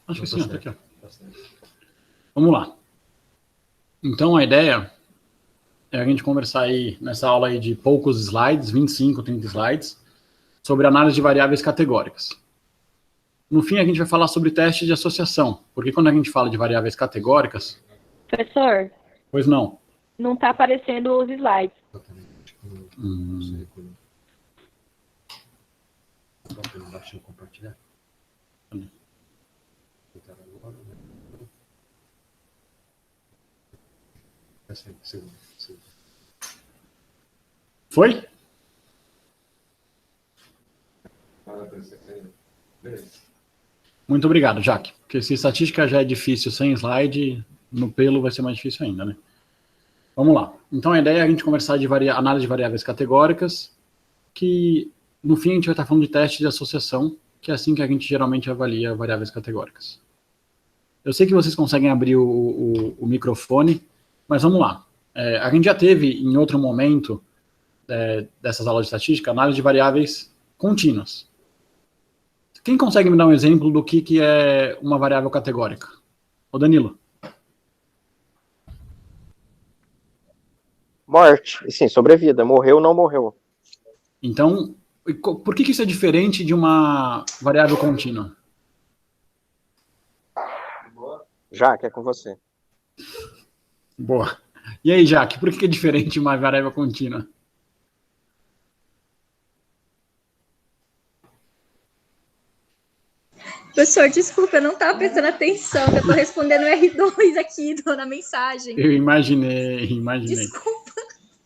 Acho que sim, tá aqui, ó. Vamos lá. Então, a ideia é a gente conversar aí, nessa aula aí de poucos slides, 25, 30 slides, sobre análise de variáveis categóricas. No fim, a gente vai falar sobre testes de associação, porque quando a gente fala de variáveis categóricas... Professor? Pois não. Não está aparecendo os slides. Foi? Muito obrigado, Jaque. Porque se estatística já é difícil sem slide, no pelo vai ser mais difícil ainda, né? Vamos lá. Então, a ideia é a gente conversar de análise de variáveis categóricas, que, no fim, a gente vai estar falando de teste de associação, que é assim que a gente geralmente avalia variáveis categóricas. Eu sei que vocês conseguem abrir o microfone, mas vamos lá. A gente já teve, em outro momento dessas aulas de estatística, análise de variáveis contínuas. Quem consegue me dar um exemplo do que é uma variável categórica? Ô, Danilo. Morte, e sim, sobrevida. Morreu ou não morreu. Então, por que isso é diferente de uma variável contínua? Jaque, é com você. Boa. E aí, Jaque, por que é diferente de uma variável contínua? Professor, desculpa, eu não estava prestando atenção, eu estou respondendo R2 aqui na mensagem. Eu imaginei. Desculpa.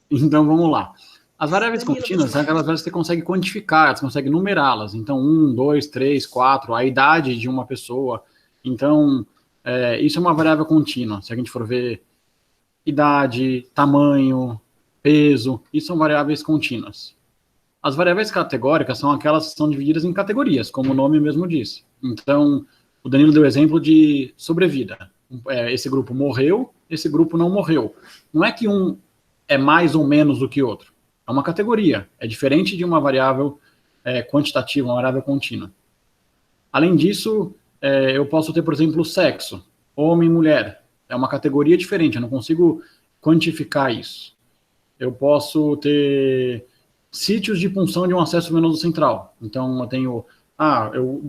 Então, vamos lá. As variáveis contínuas são aquelas variáveis que você consegue quantificar, você consegue numerá-las. Então, 1, 2, 3, 4, a idade de uma pessoa. Então, isso é uma variável contínua. Se a gente for ver idade, tamanho, peso, isso são variáveis contínuas. As variáveis categóricas são aquelas que são divididas em categorias, como o nome mesmo diz. Então, o Danilo deu exemplo de sobrevida. Esse grupo morreu, esse grupo não morreu. Não é que um é mais ou menos do que outro. É uma categoria. É diferente de uma variável quantitativa, uma variável contínua. Além disso, eu posso ter, por exemplo, o sexo. Homem e mulher. É uma categoria diferente. Eu não consigo quantificar isso. Eu posso ter sítios de punção de um acesso venoso central. Então, eu tenho... eu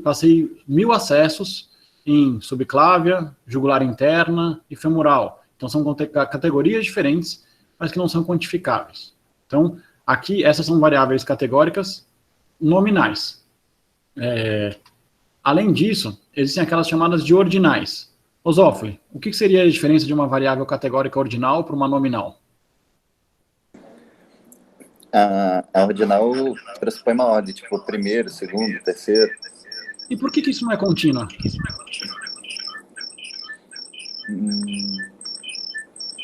passei 1000 acessos em subclávia, jugular interna e femoral. Então, são categorias diferentes, mas que não são quantificáveis. Então, aqui, essas são variáveis categóricas nominais. Além disso, existem aquelas chamadas de ordinais. Osófoli, o que seria a diferença de uma variável categórica ordinal para uma nominal? A ordinal pressupõe uma ordem, tipo primeiro, segundo, terceiro. E por que isso não é contínua?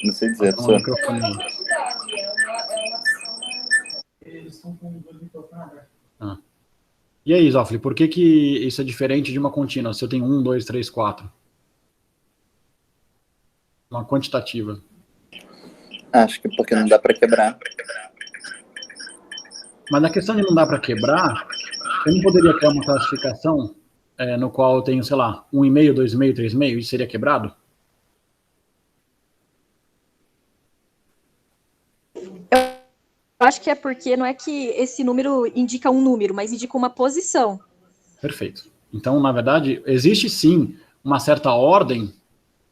Não sei dizer, professor. E aí, Zófoli, por que isso é diferente de uma contínua? Se eu tenho 1, 2, 3, 4. Uma quantitativa. Acho que porque não dá para quebrar. Mas na questão de não dar para quebrar, eu não poderia criar uma classificação no qual eu tenho, sei lá, 1,5, 2,5, 3,5, isso seria quebrado? Eu acho que é porque não é que esse número indica um número, mas indica uma posição. Perfeito. Então, na verdade, existe sim uma certa ordem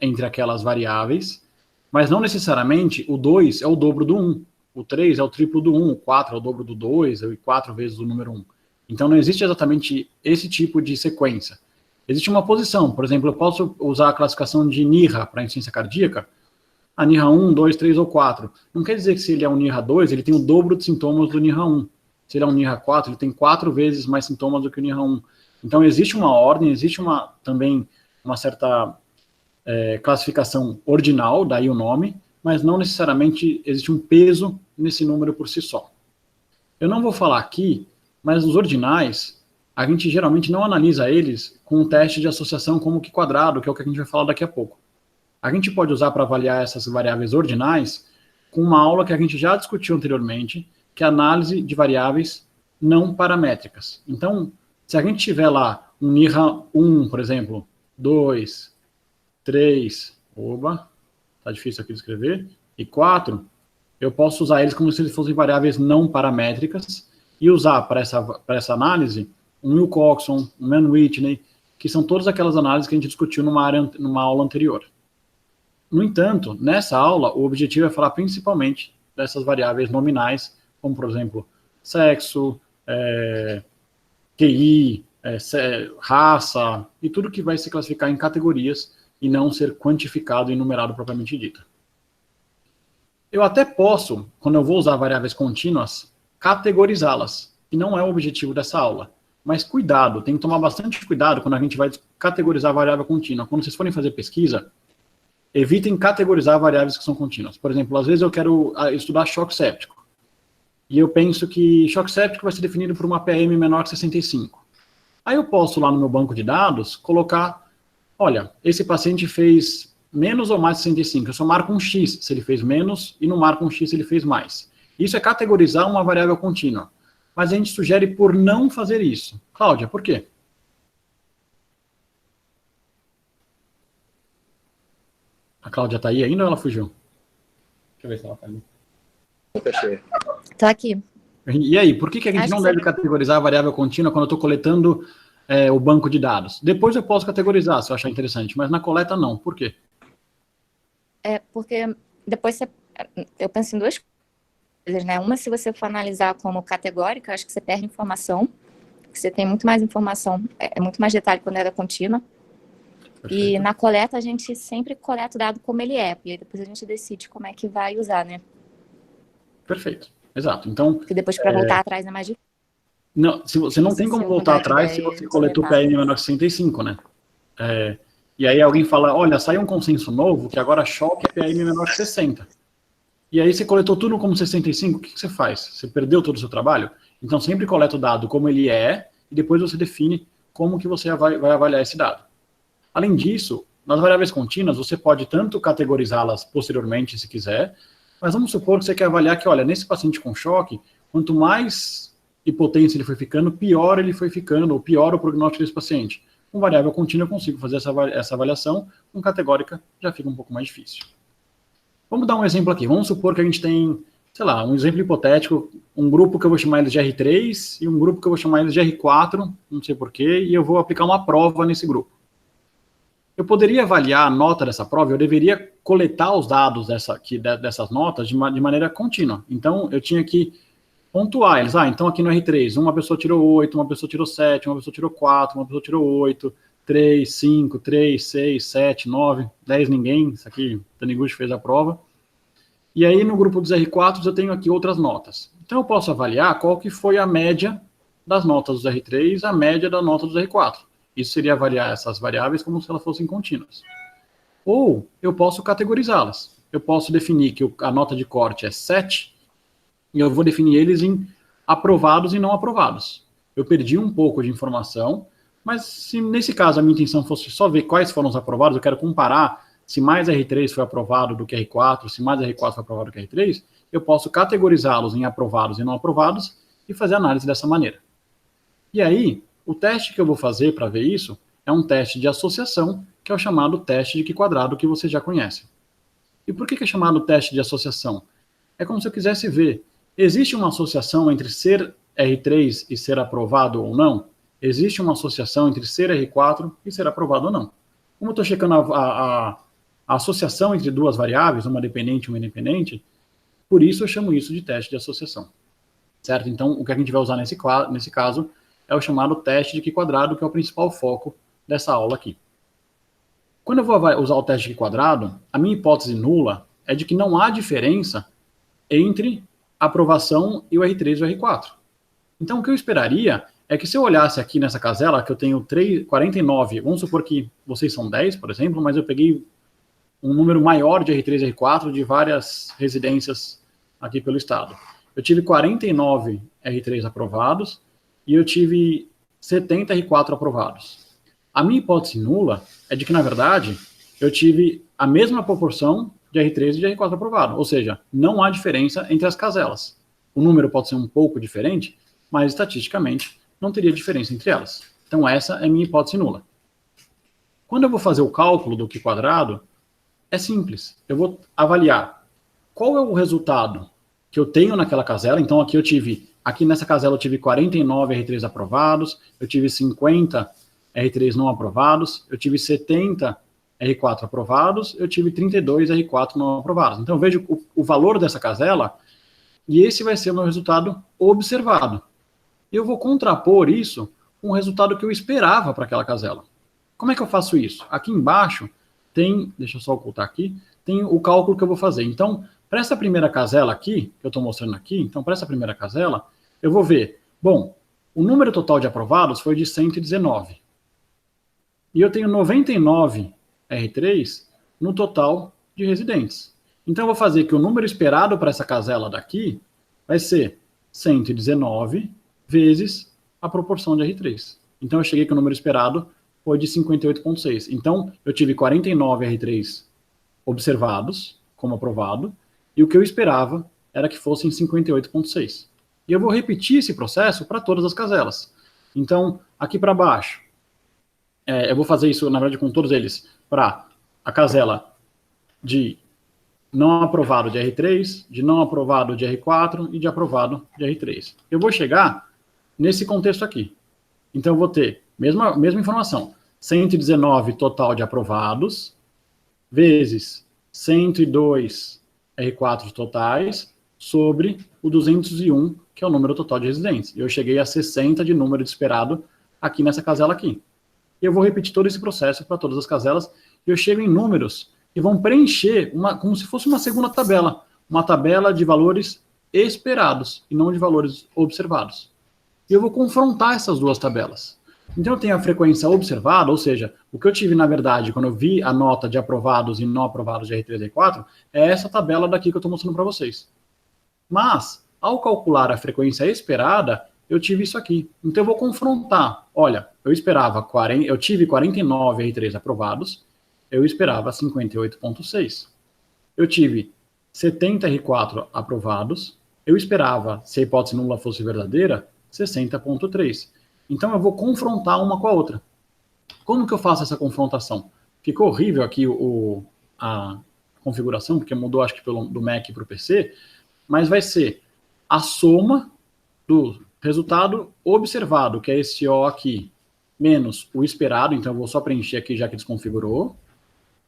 entre aquelas variáveis, mas não necessariamente o 2 é o dobro do 1. O 3 é o triplo do 1, o 4 é o dobro do 2, e 4 vezes o número 1. Então, não existe exatamente esse tipo de sequência. Existe uma posição. Por exemplo, eu posso usar a classificação de NIRA para insuficiência cardíaca. A NIRA 1, 2, 3 ou 4. Não quer dizer que se ele é um NIRA 2, ele tem o dobro de sintomas do NIRA 1. Se ele é um NIRA 4, ele tem 4 vezes mais sintomas do que o NIRA 1. Então, existe uma ordem, existe também uma certa classificação ordinal, daí o nome, mas não necessariamente existe um peso nesse número por si só. Eu não vou falar aqui, mas os ordinais, a gente geralmente não analisa eles com um teste de associação como que quadrado, que é o que a gente vai falar daqui a pouco. A gente pode usar para avaliar essas variáveis ordinais com uma aula que a gente já discutiu anteriormente, que é a análise de variáveis não paramétricas. Então, se a gente tiver lá um NIRA 1, por exemplo, 2, 3, tá difícil aqui de escrever, e 4, eu posso usar eles como se eles fossem variáveis não paramétricas e usar para essa análise um Wilcoxon, um Mann-Whitney, que são todas aquelas análises que a gente discutiu numa aula anterior. No entanto, nessa aula, o objetivo é falar principalmente dessas variáveis nominais, como, por exemplo, sexo, QI, raça, e tudo que vai se classificar em categorias e não ser quantificado e numerado propriamente dito. Eu até posso, quando eu vou usar variáveis contínuas, categorizá-las, que não é o objetivo dessa aula. Mas cuidado, tem que tomar bastante cuidado quando a gente vai categorizar a variável contínua. Quando vocês forem fazer pesquisa, evitem categorizar variáveis que são contínuas. Por exemplo, às vezes eu quero estudar choque séptico. E eu penso que choque séptico vai ser definido por uma PM menor que 65. Aí eu posso lá no meu banco de dados colocar, olha, esse paciente fez menos ou mais de 65. Eu só marco um X se ele fez menos e não marco um X se ele fez mais. Isso é categorizar uma variável contínua. Mas a gente sugere por não fazer isso. Cláudia, por quê? A Cláudia está aí ainda ou ela fugiu? Deixa eu ver se ela está ali. Tá aqui. E aí, por que a gente não deve categorizar a variável contínua quando eu estou coletando o banco de dados? Depois eu posso categorizar, se eu achar interessante, mas na coleta não. Por quê? Porque depois eu penso em duas coisas, né? Uma, se você for analisar como categórica, acho que você perde informação, que você tem muito mais informação, muito mais detalhe quando era contínua. Perfeito. E na coleta, a gente sempre coleta o dado como ele é, e aí depois a gente decide como é que vai usar, né? Perfeito, exato. Então, porque depois para voltar atrás é mais difícil. Não, se você não tem como voltar atrás se você coletou PM menor que 65, né? E aí alguém fala, olha, saiu um consenso novo que agora choque é PM menor que 60. E aí você coletou tudo como 65, o que você faz? Você perdeu todo o seu trabalho? Então sempre coleta o dado como ele é e depois você define como que você vai avaliar esse dado. Além disso, nas variáveis contínuas, você pode tanto categorizá-las posteriormente, se quiser, mas vamos supor que você quer avaliar que, olha, nesse paciente com choque, quanto mais hipotência ele foi ficando, pior ele foi ficando, ou pior o prognóstico desse paciente. Com variável contínua eu consigo fazer essa avaliação, com categórica já fica um pouco mais difícil. Vamos dar um exemplo aqui. Vamos supor que a gente tem, sei lá, um exemplo hipotético, um grupo que eu vou chamar eles de R3 e um grupo que eu vou chamar eles de R4, não sei porquê, e eu vou aplicar uma prova nesse grupo. Eu poderia avaliar a nota dessa prova, eu deveria coletar os dados dessas notas de maneira contínua. Então, eu tinha que pontuar eles. Então aqui no R3, uma pessoa tirou 8, uma pessoa tirou 7, uma pessoa tirou 4, uma pessoa tirou 8, 3, 5, 3, 6, 7, 9, 10 ninguém. Isso aqui, Taniguchi fez a prova. E aí, no grupo dos R4, eu tenho aqui outras notas. Então, eu posso avaliar qual que foi a média das notas dos R3, a média da nota dos R4. Isso seria avaliar essas variáveis como se elas fossem contínuas. Ou eu posso categorizá-las. Eu posso definir que a nota de corte é 7 e eu vou definir eles em aprovados e não aprovados. Eu perdi um pouco de informação, mas se nesse caso a minha intenção fosse só ver quais foram os aprovados, eu quero comparar se mais R3 foi aprovado do que R4, se mais R4 foi aprovado do que R3, eu posso categorizá-los em aprovados e não aprovados e fazer análise dessa maneira. E aí, o teste que eu vou fazer para ver isso é um teste de associação, que é o chamado teste de Q² que você já conhece. E por que é chamado teste de associação? É como se eu quisesse ver, existe uma associação entre ser R3 e ser aprovado ou não? Existe uma associação entre ser R4 e ser aprovado ou não? Como eu estou checando a associação entre duas variáveis, uma dependente e uma independente, por isso eu chamo isso de teste de associação. Certo? Então, o que a gente vai usar nesse caso é o chamado teste de Q², que é o principal foco dessa aula aqui. Quando eu vou usar o teste de Q², a minha hipótese nula é de que não há diferença entre a aprovação e o R3 e o R4. Então, o que eu esperaria é que se eu olhasse aqui nessa casela, que eu tenho 49, vamos supor que vocês são 10, por exemplo, mas eu peguei um número maior de R3 e R4 de várias residências aqui pelo estado. Eu tive 49 R3 aprovados e eu tive 70 R4 aprovados. A minha hipótese nula é de que, na verdade, eu tive a mesma proporção de R3 e de R4 aprovado, ou seja, não há diferença entre as caselas. O número pode ser um pouco diferente, mas estatisticamente não teria diferença entre elas. Então, essa é minha hipótese nula. Quando eu vou fazer o cálculo do Q quadrado, é simples. Eu vou avaliar qual é o resultado que eu tenho naquela casela. Então, aqui nessa casela eu tive 49 R3 aprovados, eu tive 50 R3 não aprovados, eu tive 70 R4 aprovados, eu tive 32 R4 não aprovados. Então, eu vejo o valor dessa casela e esse vai ser o meu resultado observado. Eu vou contrapor isso com o resultado que eu esperava para aquela casela. Como é que eu faço isso? Aqui embaixo tem, deixa eu só ocultar aqui, tem o cálculo que eu vou fazer. Então, para essa primeira casela aqui, que eu estou mostrando aqui, então para essa primeira casela, eu vou ver, bom, o número total de aprovados foi de 119. E eu tenho 99 R3 no total de residentes. Então, eu vou fazer que o número esperado para essa casela daqui vai ser 119 vezes a proporção de R3. Então, eu cheguei que o número esperado foi de 58,6. Então, eu tive 49 R3 observados como aprovado, e o que eu esperava era que fossem 58,6. E eu vou repetir esse processo para todas as caselas. Então, aqui para baixo, eu vou fazer isso, na verdade, com todos eles, para a casela de não aprovado de R3, de não aprovado de R4 e de aprovado de R3. Eu vou chegar nesse contexto aqui. Então, eu vou ter, mesma informação, 119 total de aprovados, vezes 102 R4 totais, sobre o 201, que é o número total de residentes. E eu cheguei a 60 de número de esperado aqui nessa casela aqui. E eu vou repetir todo esse processo para todas as caselas, e eu chego em números que vão preencher como se fosse uma segunda tabela, uma tabela de valores esperados, e não de valores observados. E eu vou confrontar essas duas tabelas. Então, eu tenho a frequência observada, ou seja, o que eu tive, na verdade, quando eu vi a nota de aprovados e não aprovados de R3 e R4, é essa tabela daqui que eu estou mostrando para vocês. Mas, ao calcular a frequência esperada, eu tive isso aqui. Então, eu vou confrontar. Olha, eu tive 49 R3 aprovados, eu esperava 58,6. Eu tive 70 R4 aprovados, eu esperava, se a hipótese nula fosse verdadeira, 60,3. Então, eu vou confrontar uma com a outra. Como que eu faço essa confrontação? Ficou horrível aqui a configuração, porque mudou, acho que do Mac para o PC, mas vai ser a soma do resultado observado, que é esse O aqui, menos o esperado, então eu vou só preencher aqui, já que desconfigurou.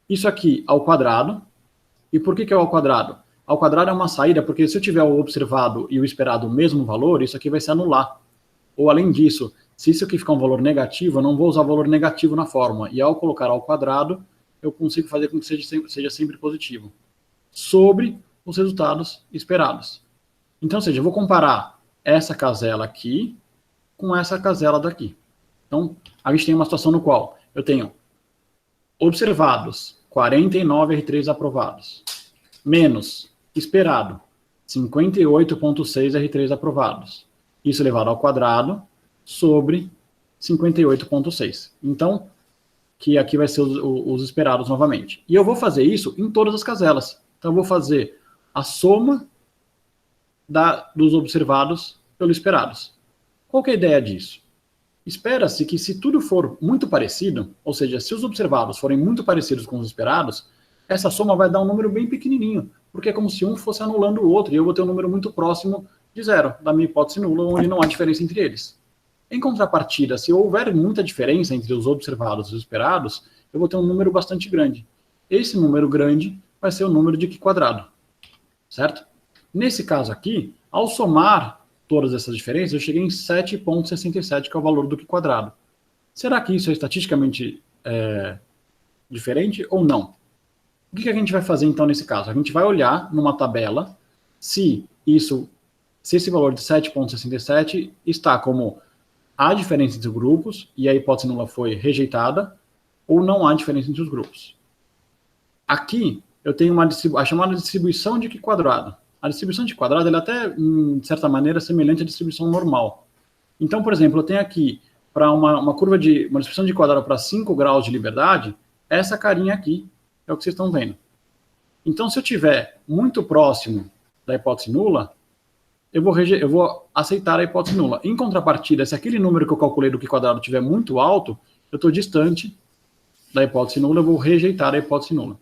Isso aqui ao quadrado. E por que é o ao quadrado? Ao quadrado é uma saída, porque se eu tiver o observado e o esperado o mesmo valor, isso aqui vai se anular. Ou, além disso, se isso aqui ficar um valor negativo, eu não vou usar o valor negativo na fórmula. E ao colocar ao quadrado, eu consigo fazer com que seja sempre positivo. Sobre os resultados esperados. Então, ou seja, eu vou comparar essa casela aqui com essa casela daqui. Então, a gente tem uma situação no qual eu tenho observados 49 R3 aprovados, menos esperado 58,6 R3 aprovados. Isso elevado ao quadrado sobre 58,6. Então, que aqui vai ser os esperados novamente. E eu vou fazer isso em todas as caselas. Então, eu vou fazer a soma dos observados pelos esperados. Qual que é a ideia disso? Espera-se que se tudo for muito parecido, ou seja, se os observados forem muito parecidos com os esperados, essa soma vai dar um número bem pequenininho, porque é como se um fosse anulando o outro, e eu vou ter um número muito próximo de zero, da minha hipótese nula, onde não há diferença entre eles. Em contrapartida, se houver muita diferença entre os observados e os esperados, eu vou ter um número bastante grande. Esse número grande vai ser o número de Q quadrado, certo? Nesse caso aqui, ao somar todas essas diferenças, eu cheguei em 7,67, que é o valor do Q quadrado. Será que isso é estatisticamente diferente ou não? O que a gente vai fazer então nesse caso? A gente vai olhar numa tabela se esse valor de 7,67 está como há diferença entre os grupos e a hipótese nula foi rejeitada, ou não há diferença entre os grupos. Aqui eu tenho a chamada distribuição de Q quadrado. A distribuição de quadrado ela é até, de certa maneira, semelhante à distribuição normal. Então, por exemplo, eu tenho aqui, para uma distribuição de quadrado para 5 graus de liberdade, essa carinha aqui é o que vocês estão vendo. Então, se eu estiver muito próximo da hipótese nula, eu vou aceitar a hipótese nula. Em contrapartida, se aquele número que eu calculei do Q quadrado estiver muito alto, eu estou distante da hipótese nula, eu vou rejeitar a hipótese nula.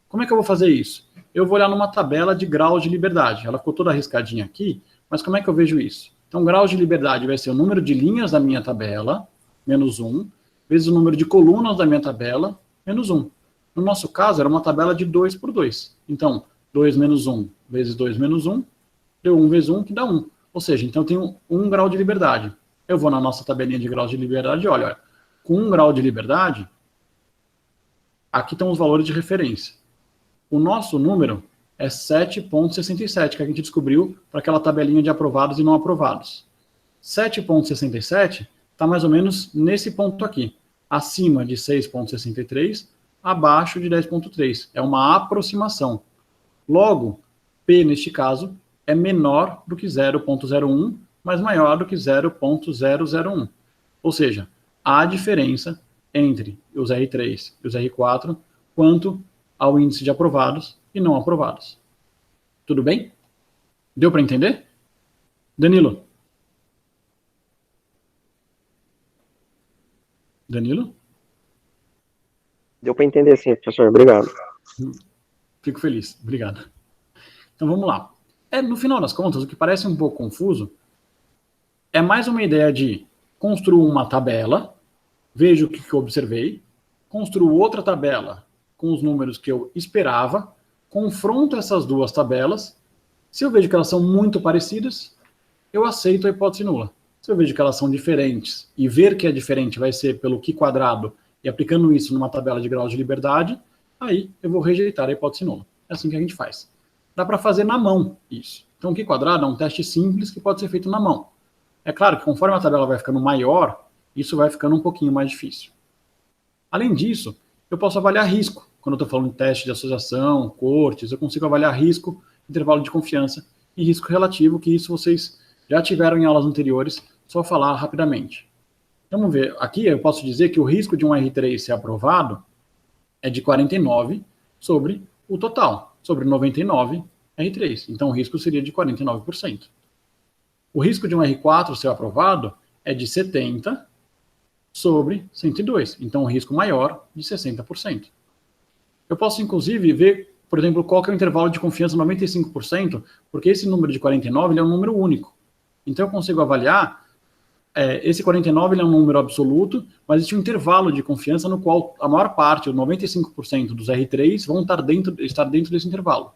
Como é que eu vou fazer isso? Eu vou olhar numa tabela de graus de liberdade. Ela ficou toda arriscadinha aqui, mas como é que eu vejo isso? Então, graus de liberdade vai ser o número de linhas da minha tabela, menos 1, vezes o número de colunas da minha tabela, menos 1. No nosso caso, era uma tabela de 2 por 2. Então, 2 menos 1 vezes 2 menos 1, deu 1 vezes 1, que dá 1. Ou seja, então eu tenho 1 grau de liberdade. Eu vou na nossa tabelinha de graus de liberdade e olha, com 1 grau de liberdade, aqui estão os valores de referência. O nosso número é 7,67, que a gente descobriu para aquela tabelinha de aprovados e não aprovados. 7,67 está mais ou menos nesse ponto aqui, acima de 6,63, abaixo de 10,3. É uma aproximação. Logo, P, neste caso, é menor do que 0,01, mas maior do que 0,001. Ou seja, há diferença entre os R3 e os R4 quanto ao índice de aprovados e não aprovados. Tudo bem? Deu para entender? Danilo? Danilo? Deu para entender sim, professor. Obrigado. Fico feliz. Obrigado. Então vamos lá. No final das contas, o que parece um pouco confuso é mais uma ideia de construir uma tabela, vejo o que eu observei, construo outra tabela com os números que eu esperava, confronto essas duas tabelas, se eu vejo que elas são muito parecidas, eu aceito a hipótese nula. Se eu vejo que elas são diferentes, e ver que é diferente vai ser pelo Q quadrado, e aplicando isso numa tabela de graus de liberdade, aí eu vou rejeitar a hipótese nula. É assim que a gente faz. Dá para fazer na mão isso. Então o Q quadrado é um teste simples que pode ser feito na mão. É claro que conforme a tabela vai ficando maior, isso vai ficando um pouquinho mais difícil. Além disso, eu posso avaliar risco. Quando eu estou falando de teste de associação, cortes, eu consigo avaliar risco, intervalo de confiança e risco relativo, que isso vocês já tiveram em aulas anteriores, só falar rapidamente. Vamos ver, aqui eu posso dizer que o risco de um R3 ser aprovado é de 49 sobre o total, sobre 99 R3. Então o risco seria de 49%. O risco de um R4 ser aprovado é de 70 sobre 102. Então o risco maior de 60%. Eu posso, inclusive, ver, por exemplo, qual que é o intervalo de confiança 95%, porque esse número de 49 ele é um número único. Então eu consigo avaliar, esse 49 ele é um número absoluto, mas existe um intervalo de confiança no qual a maior parte, o 95% dos R3, vão estar dentro desse intervalo.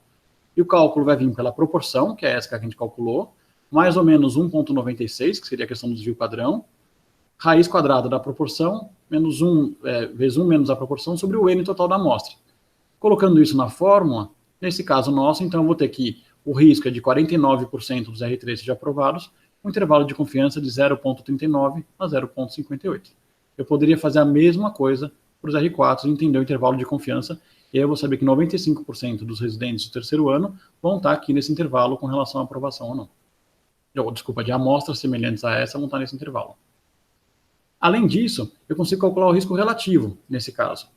E o cálculo vai vir pela proporção, que é essa que a gente calculou, mais ou menos 1,96, que seria a questão do desvio padrão, raiz quadrada da proporção, menos 1, vezes 1 menos a proporção, sobre o N total da amostra. Colocando isso na fórmula, nesse caso nosso, então eu vou ter que o risco é de 49% dos R3 sejam aprovados, um intervalo de confiança de 0,39 a 0,58. Eu poderia fazer a mesma coisa para os R4 e entender o intervalo de confiança, e aí eu vou saber que 95% dos residentes do terceiro ano vão estar aqui nesse intervalo com relação à aprovação ou não. Desculpa, de amostras semelhantes a essa vão estar nesse intervalo. Além disso, eu consigo calcular o risco relativo, nesse caso.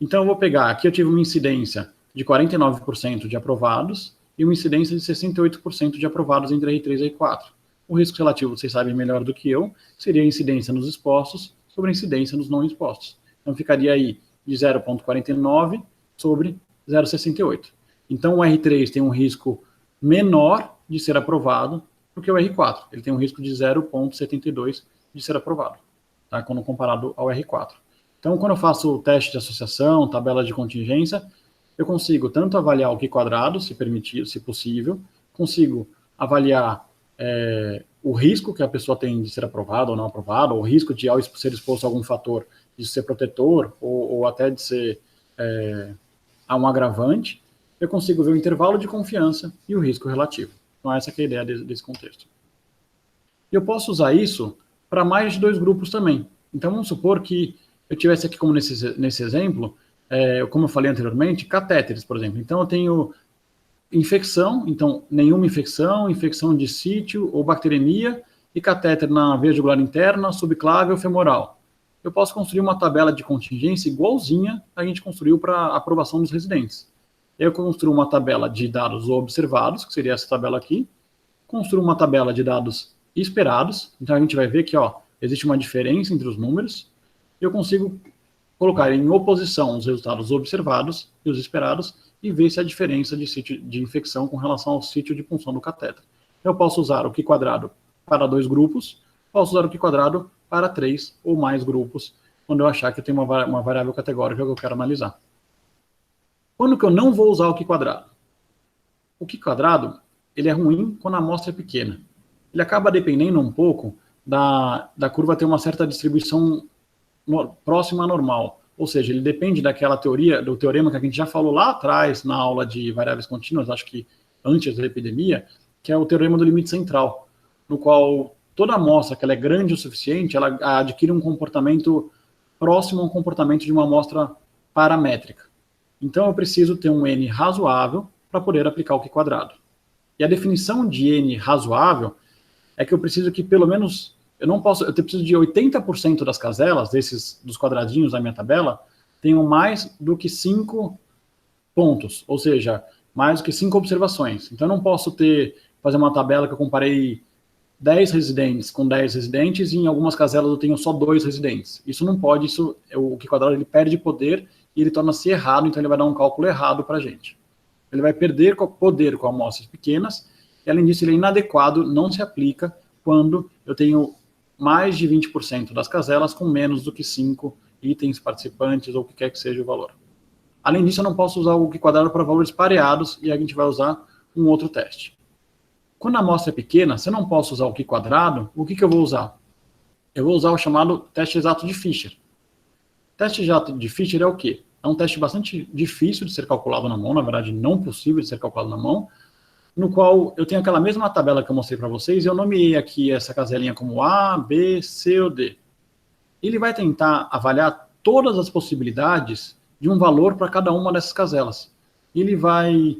Então eu vou pegar, aqui eu tive uma incidência de 49% de aprovados e uma incidência de 68% de aprovados entre R3 e R4. O risco relativo, vocês sabem melhor do que eu, seria a incidência nos expostos sobre a incidência nos não expostos. Então ficaria aí de 0,49 sobre 0,68. Então o R3 tem um risco menor de ser aprovado do que o R4. Ele tem um risco de 0,72 de ser aprovado, tá? Quando comparado ao R4. Então, quando eu faço o teste de associação, tabela de contingência, eu consigo tanto avaliar o Q quadrado, se permitir, se possível, consigo avaliar o risco que a pessoa tem de ser aprovada ou não aprovada, o risco de, ao ser exposto a algum fator, de ser protetor, ou até de ser a um agravante, eu consigo ver o intervalo de confiança e o risco relativo. Então, essa que é a ideia desse contexto. E eu posso usar isso para mais de 2 grupos também. Então, vamos supor que eu tivesse aqui, como nesse exemplo, como eu falei anteriormente, catéteres, por exemplo. Então, eu tenho infecção, então, nenhuma infecção, infecção de sítio ou bacteremia, e catéter na veia jugular interna, subclávia ou femoral. Eu posso construir uma tabela de contingência igualzinha a gente construiu para a aprovação dos residentes. Eu construo uma tabela de dados observados, que seria essa tabela aqui, construo uma tabela de dados esperados, então a gente vai ver que existe uma diferença entre os números, e eu consigo colocar em oposição os resultados observados e os esperados e ver se há diferença de sítio de infecção com relação ao sítio de punção do catéter. Eu posso usar o Q² para 2 grupos, posso usar o Q² para 3 ou mais grupos, quando eu achar que eu tenho uma variável categórica que eu quero analisar. Quando que eu não vou usar o Q²? O Q², ele é ruim quando a amostra é pequena. Ele acaba dependendo um pouco da curva ter uma certa distribuição próxima à normal. Ou seja, ele depende daquela teoria, do teorema que a gente já falou lá atrás, na aula de variáveis contínuas, acho que antes da epidemia, que é o teorema do limite central, no qual toda amostra que ela é grande o suficiente, ela adquire um comportamento próximo ao comportamento de uma amostra paramétrica. Então, eu preciso ter um N razoável para poder aplicar o Q². E a definição de N razoável é que eu preciso que pelo menos, eu preciso de 80% das caselas, dos quadradinhos da minha tabela, tenham mais do que 5 pontos, ou seja, mais do que 5 observações. Então, eu não posso fazer uma tabela que eu comparei 10 residentes com 10 residentes e em algumas caselas eu tenho só 2 residentes. Isso não pode, o Q² ele perde poder e ele torna-se errado, então ele vai dar um cálculo errado para a gente. Ele vai perder poder com amostras pequenas, e além disso ele é inadequado, não se aplica quando eu tenho mais de 20% das caselas com menos do que 5 itens participantes ou o que quer que seja o valor. Além disso, eu não posso usar o Q² para valores pareados, e a gente vai usar um outro teste. Quando a amostra é pequena, se eu não posso usar o Q², o que eu vou usar? Eu vou usar o chamado teste exato de Fisher. Teste exato de Fisher é o quê? É um teste bastante difícil de ser calculado na mão, na verdade não possível de ser calculado na mão, no qual eu tenho aquela mesma tabela que eu mostrei para vocês, e eu nomeei aqui essa caselinha como A, B, C ou D. Ele vai tentar avaliar todas as possibilidades de um valor para cada uma dessas caselas. Ele vai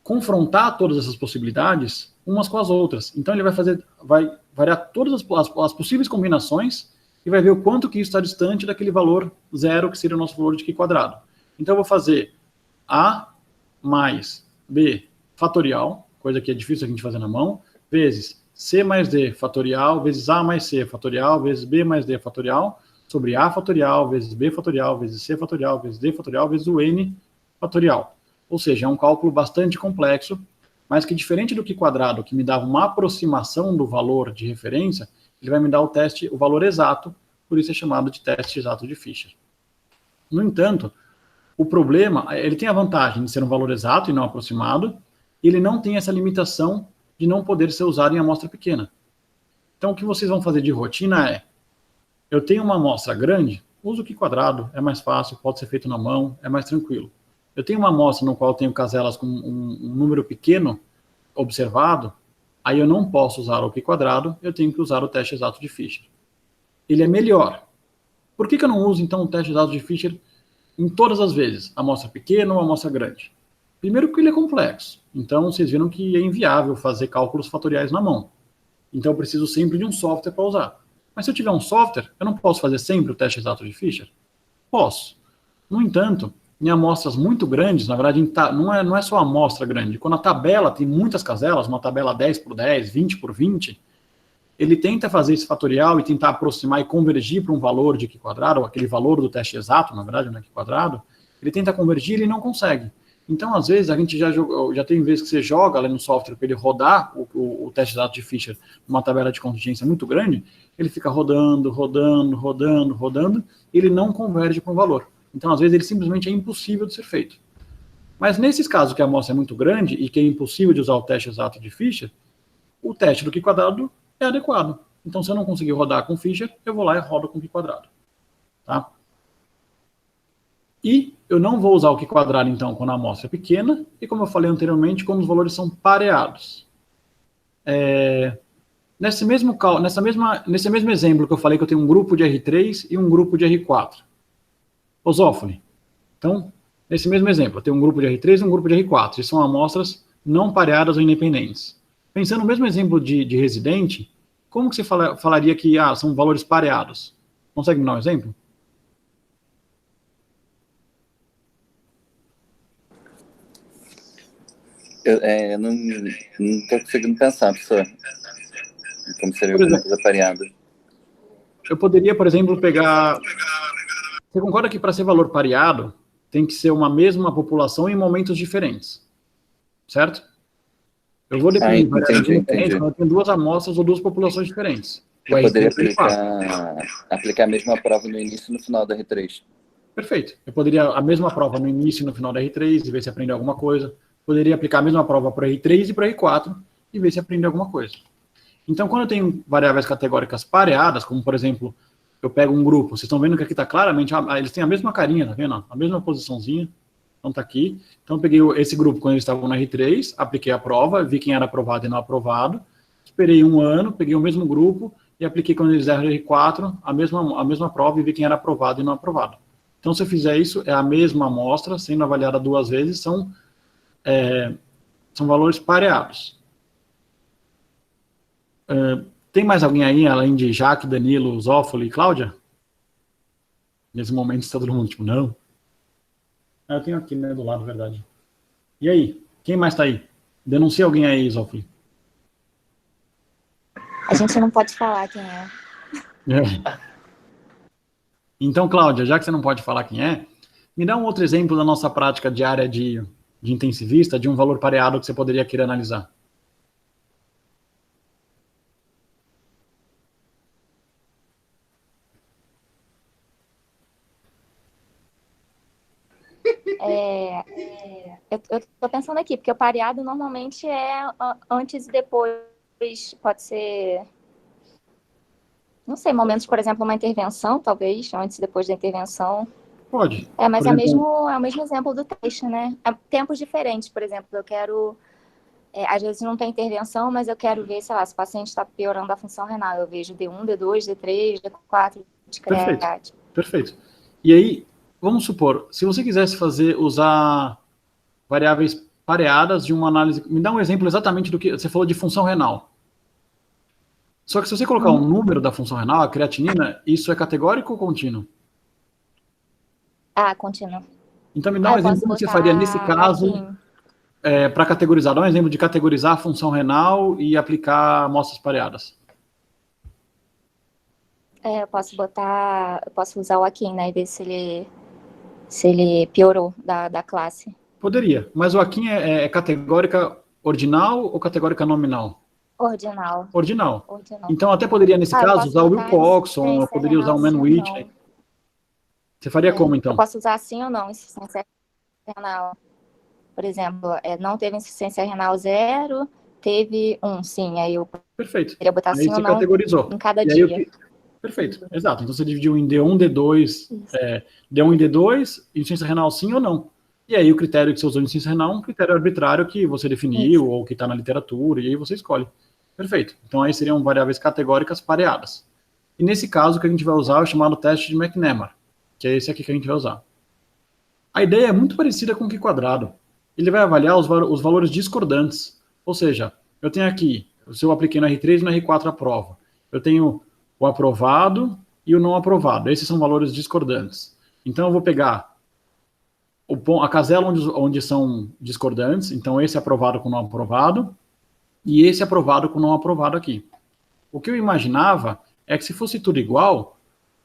confrontar todas essas possibilidades umas com as outras. Então ele vai variar todas as possíveis combinações e vai ver o quanto que isso está distante daquele valor zero, que seria o nosso valor de Q². Então eu vou fazer A mais B fatorial, coisa que é difícil a gente fazer na mão, vezes C mais D fatorial, vezes A mais C fatorial, vezes B mais D fatorial, sobre A fatorial, vezes B fatorial, vezes C fatorial, vezes D fatorial, vezes o N fatorial. Ou seja, é um cálculo bastante complexo, mas que diferente do Q², que me dava uma aproximação do valor de referência, ele vai me dar o valor exato, por isso é chamado de teste exato de Fisher. No entanto, o problema, ele tem a vantagem de ser um valor exato e não aproximado, e ele não tem essa limitação de não poder ser usado em amostra pequena. Então, o que vocês vão fazer de rotina é, eu tenho uma amostra grande, uso o Q², é mais fácil, pode ser feito na mão, é mais tranquilo. Eu tenho uma amostra no qual eu tenho caselas com um número pequeno observado, aí eu não posso usar o Q², eu tenho que usar o teste exato de Fisher. Ele é melhor. Por que eu não uso, então, o teste exato de Fisher em todas as vezes? Amostra pequena ou amostra grande? Primeiro porque ele é complexo. Então, vocês viram que é inviável fazer cálculos fatoriais na mão. Então, eu preciso sempre de um software para usar. Mas se eu tiver um software, eu não posso fazer sempre o teste exato de Fisher? Posso. No entanto, em amostras muito grandes, na verdade, não é só a amostra grande. Quando a tabela tem muitas caselas, uma tabela 10 por 10, 20 por 20, ele tenta fazer esse fatorial e tentar aproximar e convergir para um valor de Q², ou aquele valor do teste exato, na verdade, não é Q², ele tenta convergir e ele não consegue. Então, às vezes, a gente já tem vezes que você joga ali no software para ele rodar o teste exato de Fisher numa tabela de contingência muito grande, ele fica rodando, e ele não converge para um valor. Então, às vezes, ele simplesmente é impossível de ser feito. Mas nesses casos que a amostra é muito grande e que é impossível de usar o teste exato de Fisher, o teste do Q² é adequado. Então, se eu não conseguir rodar com Fisher, eu vou lá e rodo com Q². Tá? E eu não vou usar o Q², então, quando a amostra é pequena, e como eu falei anteriormente, quando os valores são pareados. Nesse mesmo exemplo que eu falei que eu tenho um grupo de R3 e um grupo de R4. Osófone. Então, nesse mesmo exemplo, eu tenho um grupo de R3 e um grupo de R4, e são amostras não pareadas ou independentes. Pensando no mesmo exemplo de residente, como que você falaria que são valores pareados? Consegue me dar um exemplo? Eu não tô conseguindo pensar, professor. Como seria alguma coisa pareada. Eu poderia, por exemplo, pegar... Você concorda que para ser valor pareado, tem que ser uma mesma população em momentos diferentes, certo? Eu vou definir variáveis diferentes quando eu tenho duas amostras ou duas populações diferentes. Eu poderia aplicar a mesma prova no início e no final da R3. Perfeito. Eu poderia a mesma prova no início e no final da R3 e ver se aprendeu alguma coisa. Poderia aplicar a mesma prova para R3 e para R4 e ver se aprendeu alguma coisa. Então, quando eu tenho variáveis categóricas pareadas, como, por exemplo, eu pego um grupo, vocês estão vendo que aqui está claramente, eles têm a mesma carinha, tá vendo? A mesma posiçãozinha, então está aqui. Então, eu peguei esse grupo quando eles estavam na R3, apliquei a prova, vi quem era aprovado e não aprovado, esperei um ano, peguei o mesmo grupo e apliquei quando eles eram R4, a mesma prova e vi quem era aprovado e não aprovado. Então, se eu fizer isso, é a mesma amostra, sendo avaliada duas vezes, são valores pareados. Tem mais alguém aí, além de Jaque, Danilo, Zófoli e Cláudia? Nesse momento está todo mundo tipo, não. Eu tenho aqui, né, do lado, verdade. E aí? Quem mais está aí? Denuncia alguém aí, Zófoli. A gente não pode falar quem é. Então, Cláudia, já que você não pode falar quem é, me dá um outro exemplo da nossa prática diária de intensivista, de um valor pareado que você poderia querer analisar. Eu tô pensando aqui, porque o pareado normalmente é antes e depois, pode ser, não sei, momentos, por exemplo, uma intervenção, talvez, antes e depois da intervenção. Pode. Mas é o mesmo exemplo do teste, né? Tempos diferentes, por exemplo, eu quero, às vezes não tem intervenção, mas eu quero ver, sei lá, se o paciente está piorando a função renal, eu vejo D1, D2, D3, D4, de creatinina. Perfeito. E aí, vamos supor, se você quisesse usar variáveis pareadas de uma análise, me dá um exemplo exatamente do que você falou de função renal. Só que se você colocar um número da função renal, a creatinina, isso é categórico ou contínuo? Contínuo. Então me dá um exemplo do que você faria nesse caso para categorizar. Dá um exemplo de categorizar a função renal e aplicar amostras pareadas. Eu posso usar o Akin, né, e ver se ele piorou da classe. Poderia, mas o Akin é categórica ordinal ou categórica nominal? Ordinal. Então até poderia, nesse caso, usar o Wilcoxon, eu poderia usar o Man Whitney. Você faria como, então? Eu posso usar sim ou não, insuficiência renal. Por exemplo, não teve insuficiência renal 0, teve 1, sim. Aí eu queria botar sim ou não categorizou. em cada dia. Perfeito, exato. Então você dividiu em D1, D2, D1 e D2, insuficiência renal sim ou não. E aí o critério que você usou de insuficiência renal é um critério arbitrário que você definiu ou que está na literatura, e aí você escolhe. Perfeito. Então aí seriam variáveis categóricas pareadas. E nesse caso o que a gente vai usar é o chamado teste de McNamara, que é esse aqui que a gente vai usar. A ideia é muito parecida com o Q quadrado. Ele vai avaliar os valores discordantes. Ou seja, eu tenho aqui, se eu apliquei no R3 e no R4 a prova, eu tenho o aprovado e o não aprovado. Esses são valores discordantes. Então eu vou pegar a casela onde são discordantes, então esse aprovado com não aprovado, e esse aprovado com não aprovado aqui. O que eu imaginava é que se fosse tudo igual,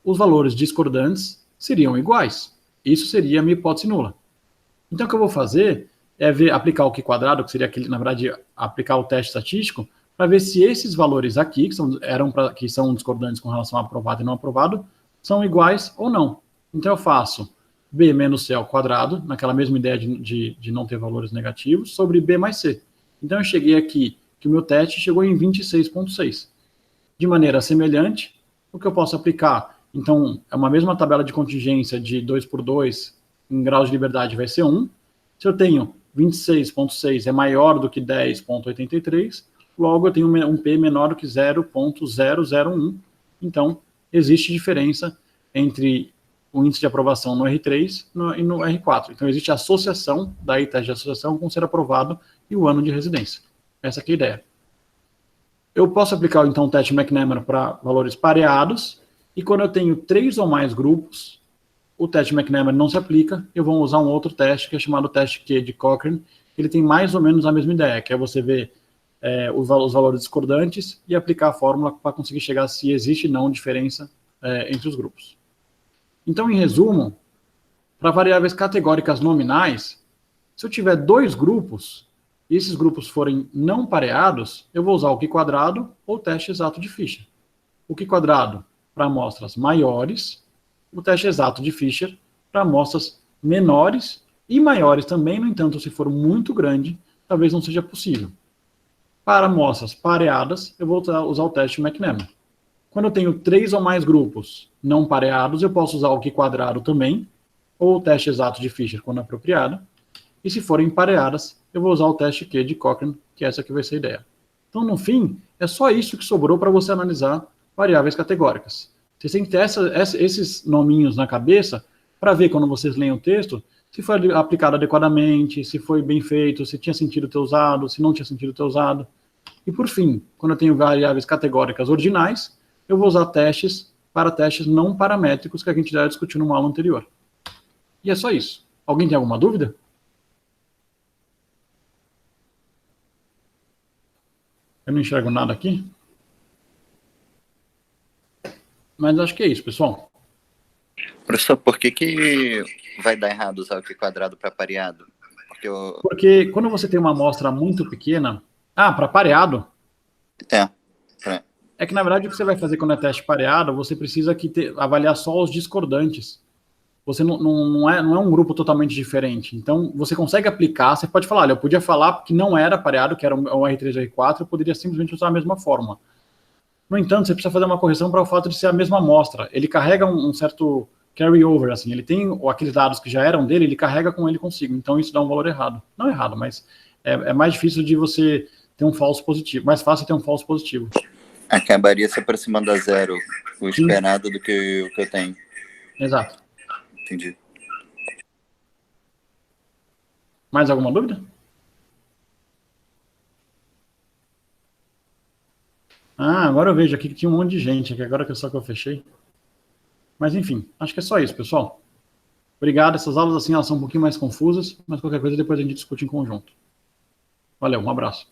os valores discordantes seriam iguais. Isso seria a minha hipótese nula. Então o que eu vou fazer é aplicar o Q quadrado, que seria na verdade, aplicar o teste estatístico, para ver se esses valores aqui, que são discordantes com relação a aprovado e não aprovado, são iguais ou não. Então eu faço B menos C ao quadrado, naquela mesma ideia de não ter valores negativos, sobre B mais C. Então eu cheguei aqui, que o meu teste chegou em 26,6. De maneira semelhante, o que eu posso aplicar? Então, é uma mesma tabela de contingência de 2 por 2, em graus de liberdade vai ser 1. Se eu tenho 26,6 é maior do que 10,83, logo eu tenho um P menor do que 0,001. Então, existe diferença entre o índice de aprovação no R3 e no R4. Então, existe associação, daí teste de associação com ser aprovado e o ano de residência. Essa aqui é a ideia. Eu posso aplicar, então, o teste McNamara para valores pareados, e quando eu tenho 3 ou mais grupos, o teste McNamara não se aplica, eu vou usar um outro teste, que é chamado teste Q de Cochrane, ele tem mais ou menos a mesma ideia, que é você ver os valores discordantes e aplicar a fórmula para conseguir chegar se existe ou não diferença entre os grupos. Então, em resumo, para variáveis categóricas nominais, se eu tiver dois grupos, e esses grupos forem não pareados, eu vou usar o Q² ou o teste exato de Fisher. O Q² para amostras maiores, o teste exato de Fisher para amostras menores e maiores também, no entanto, se for muito grande, talvez não seja possível. Para amostras pareadas, eu vou usar o teste McNamara. Quando eu tenho 3 ou mais grupos não pareados, eu posso usar o Q² também, ou o teste exato de Fisher quando apropriado. E se forem pareadas, eu vou usar o teste Q de Cochrane, que essa aqui vai ser a ideia. Então, no fim, é só isso que sobrou para você analisar variáveis categóricas. Vocês têm que ter esses nominhos na cabeça para ver, quando vocês leem o texto, se foi aplicado adequadamente, se foi bem feito, se tinha sentido ter usado, se não tinha sentido ter usado. E, por fim, quando eu tenho variáveis categóricas ordinais, eu vou usar testes para testes não paramétricos que a gente já discutiu numa aula anterior. E é só isso. Alguém tem alguma dúvida? Eu não enxergo nada aqui. Mas acho que é isso, pessoal. Professor, por que vai dar errado usar o Q² para pareado? Porque quando você tem uma amostra muito pequena... para pareado? É que, na verdade, o que você vai fazer quando é teste pareado, você precisa avaliar só os discordantes. Você não é um grupo totalmente diferente. Então, você consegue aplicar, você pode falar, olha, eu podia falar que não era pareado, que era um R3 ou R4, eu poderia simplesmente usar a mesma fórmula. No entanto, você precisa fazer uma correção para o fato de ser a mesma amostra. Ele carrega um certo carry-over, assim, ele tem aqueles dados que já eram dele, ele carrega com ele consigo. Então, isso dá um valor errado. Não errado, mas é mais difícil de você ter um falso positivo. Mais fácil ter um falso positivo. Acabaria se aproximando a zero o esperado do que o que eu tenho. Exato. Entendi. Mais alguma dúvida? Agora eu vejo aqui que tinha um monte de gente aqui, agora que só que eu fechei. Mas enfim, acho que é só isso, pessoal. Obrigado, essas aulas assim elas são um pouquinho mais confusas, mas qualquer coisa depois a gente discute em conjunto. Valeu, um abraço.